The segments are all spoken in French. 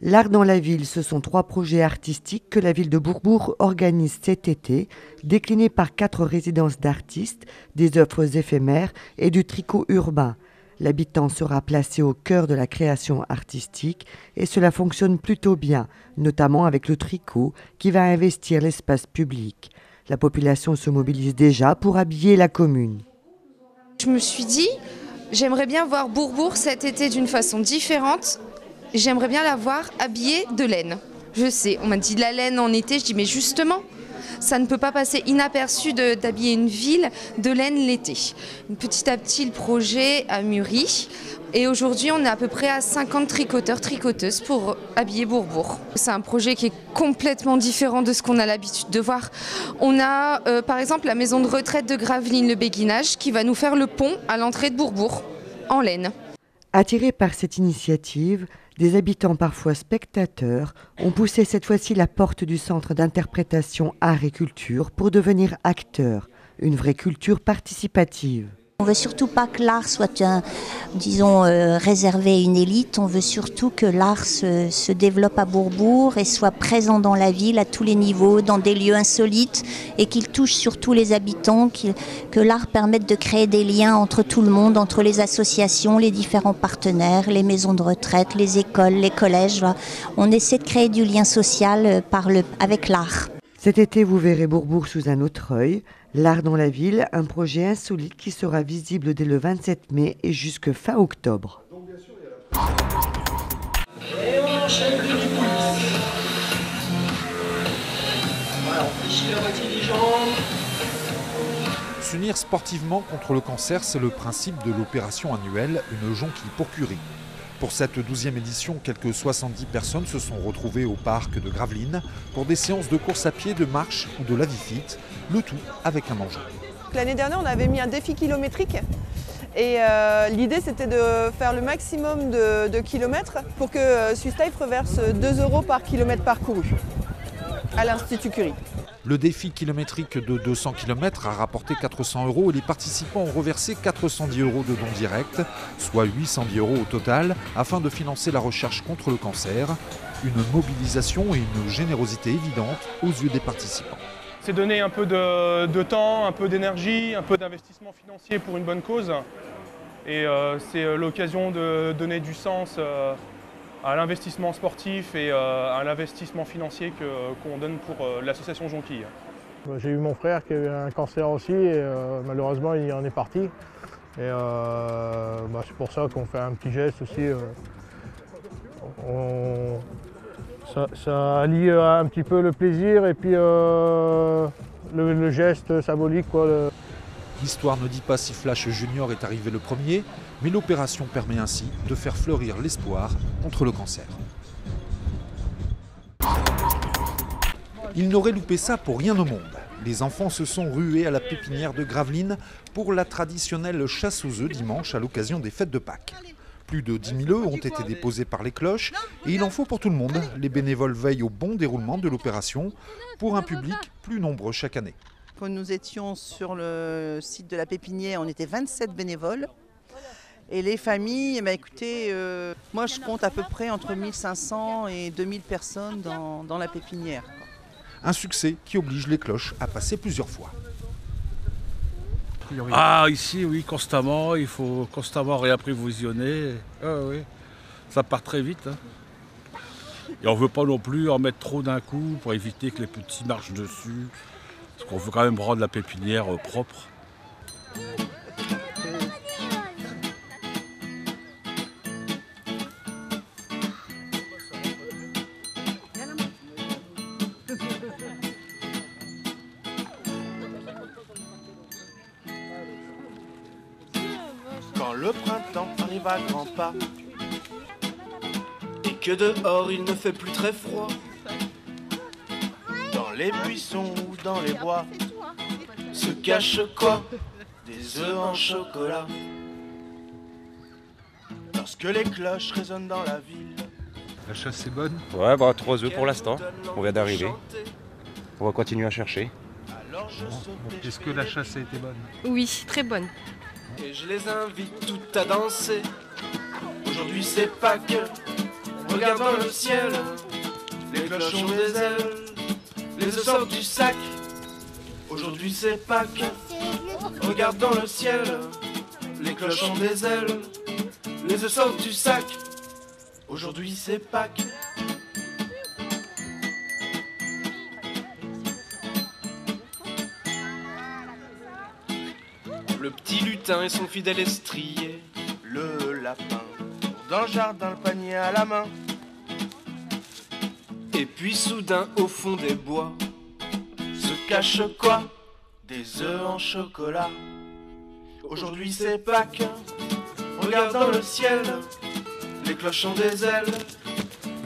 L'art dans la ville, ce sont 3 projets artistiques que la ville de Bourbourg organise cet été, déclinés par 4 résidences d'artistes, des œuvres éphémères et du tricot urbain. L'habitant sera placé au cœur de la création artistique et cela fonctionne plutôt bien, notamment avec le tricot qui va investir l'espace public. La population se mobilise déjà pour habiller la commune. Je me suis dit, j'aimerais bien voir Bourbourg cet été d'une façon différente. J'aimerais bien la voir habillée de laine. Je sais, on m'a dit de la laine en été, je dis mais justement, ça ne peut pas passer inaperçu d'habiller une ville de laine l'été. Petit à petit, le projet a mûri et aujourd'hui, on est à peu près à 50 tricoteurs, tricoteuses pour habiller Bourbourg. C'est un projet qui est complètement différent de ce qu'on a l'habitude de voir. On a par exemple la maison de retraite de Gravelines, le Béguinage, qui va nous faire le pont à l'entrée de Bourbourg en laine. Attirés par cette initiative, des habitants parfois spectateurs ont poussé cette fois-ci la porte du centre d'interprétation art et culture pour devenir acteurs, une vraie culture participative. On ne veut surtout pas que l'art soit, réservé à une élite. On veut surtout que l'art se développe à Bourbourg et soit présent dans la ville à tous les niveaux, dans des lieux insolites et qu'il touche surtout les habitants, que l'art permette de créer des liens entre tout le monde, entre les associations, les différents partenaires, les maisons de retraite, les écoles, les collèges. On essaie de créer du lien social avec l'art. Cet été, vous verrez Bourbourg sous un autre œil. L'art dans la ville, un projet insolite qui sera visible dès le 27 mai et jusque fin octobre. Et on enchaîne du pouce. Voilà, on fléchit la moitié des jambes. S'unir sportivement contre le cancer, c'est le principe de l'opération annuelle Une jonquille pour Curie. Pour cette 12e édition, quelques 70 personnes se sont retrouvées au parc de Gravelines pour des séances de course à pied, de marche ou de la vie fit, le tout avec un enjeu. L'année dernière, on avait mis un défi kilométrique et l'idée c'était de faire le maximum de kilomètres pour que Swiss Life reverse 2 € par kilomètre parcouru à l'Institut Curie. Le défi kilométrique de 200 km a rapporté 400 € et les participants ont reversé 410 € de dons directs, soit 810 € au total, afin de financer la recherche contre le cancer. Une mobilisation et une générosité évidente aux yeux des participants. C'est donner un peu de temps, un peu d'énergie, un peu d'investissement financier pour une bonne cause. Et c'est l'occasion de donner du sens à l'investissement sportif et à l'investissement financier qu'on donne pour l'association Jonquille. J'ai eu mon frère qui a eu un cancer aussi et malheureusement il en est parti. Et c'est pour ça qu'on fait un petit geste aussi. Ça allie un petit peu le plaisir et puis le geste symbolique, quoi. L'histoire ne dit pas si Flash Junior est arrivé le premier, mais l'opération permet ainsi de faire fleurir l'espoir contre le cancer. Ils n'auraient loupé ça pour rien au monde. Les enfants se sont rués à la pépinière de Gravelines pour la traditionnelle chasse aux œufs dimanche à l'occasion des fêtes de Pâques. Plus de 10 000 œufs ont été déposés par les cloches et il en faut pour tout le monde. Les bénévoles veillent au bon déroulement de l'opération pour un public plus nombreux chaque année. Quand nous étions sur le site de la pépinière, on était 27 bénévoles. Et les familles, écoutez, moi je compte à peu près entre 1500 et 2000 personnes dans la pépinière. Un succès qui oblige les cloches à passer plusieurs fois. Ah, ici, oui, constamment. Il faut constamment réapprovisionner. Ah, oui. Ça part très vite. Hein. Et on ne veut pas non plus en mettre trop d'un coup pour éviter que les petits marchent dessus. Parce qu'on veut quand même rendre la pépinière propre. Quand le printemps arrive à grands pas et que dehors il ne fait plus très froid, dans les buissons ou dans les bois se cache quoi? Des œufs en chocolat. Lorsque les cloches résonnent dans la ville. La chasse est bonne? Ouais, 3 œufs pour l'instant. On vient d'arriver. On va continuer à chercher. Est-ce que la chasse a été bonne? Oui, très bonne. Et je les invite toutes à danser. Aujourd'hui c'est Pâques, Regarde dans le ciel, les cloches ont des ailes, les œufs sortent du sac. Aujourd'hui c'est Pâques. Regarde dans le ciel, les cloches ont des ailes, les œufs sortent du sac. Aujourd'hui c'est Pâques. Le petit lutin et son fidèle estrier, le lapin, dans le jardin, le panier à la main. Et puis soudain au fond des bois se cache quoi? Des œufs en chocolat. Aujourd'hui c'est Pâques. Regarde dans le ciel, les cloches ont des ailes,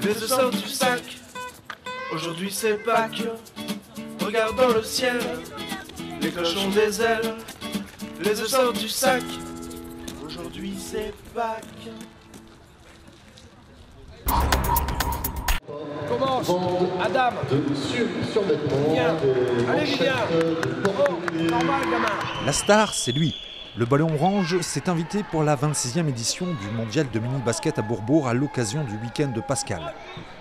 les œufs sortent du sac. Aujourd'hui c'est Pâques. Regarde dans le ciel, les cloches ont des ailes, les œufs sortent du sac. Aujourd'hui c'est Pâques. Commence, Adam. Viens. Allez, viens. Oh, normal, gamin. La star, c'est lui. Le Ballon Orange s'est invité pour la 26e édition du mondial de mini-basket à Bourbourg à l'occasion du week-end de Pascal.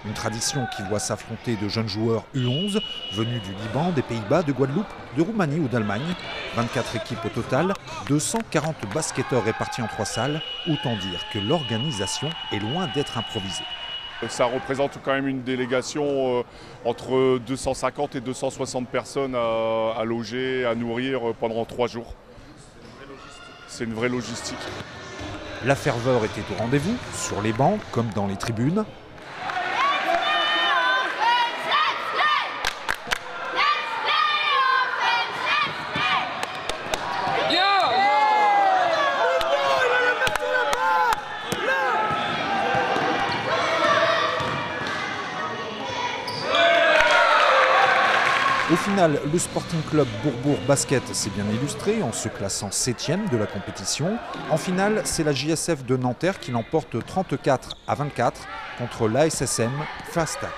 Une tradition qui voit s'affronter de jeunes joueurs U11 venus du Liban, des Pays-Bas, de Guadeloupe, de Roumanie ou d'Allemagne. 24 équipes au total, 240 basketteurs répartis en 3 salles. Autant dire que l'organisation est loin d'être improvisée. Ça représente quand même une délégation entre 250 et 260 personnes à loger, à nourrir pendant 3 jours. C'est une vraie logistique. La ferveur était au rendez-vous, sur les bancs comme dans les tribunes. Au final, le Sporting Club Bourbourg Basket s'est bien illustré en se classant 7e de la compétition. En finale, c'est la JSF de Nanterre qui l'emporte 34-24 contre l'ASSM Fastat.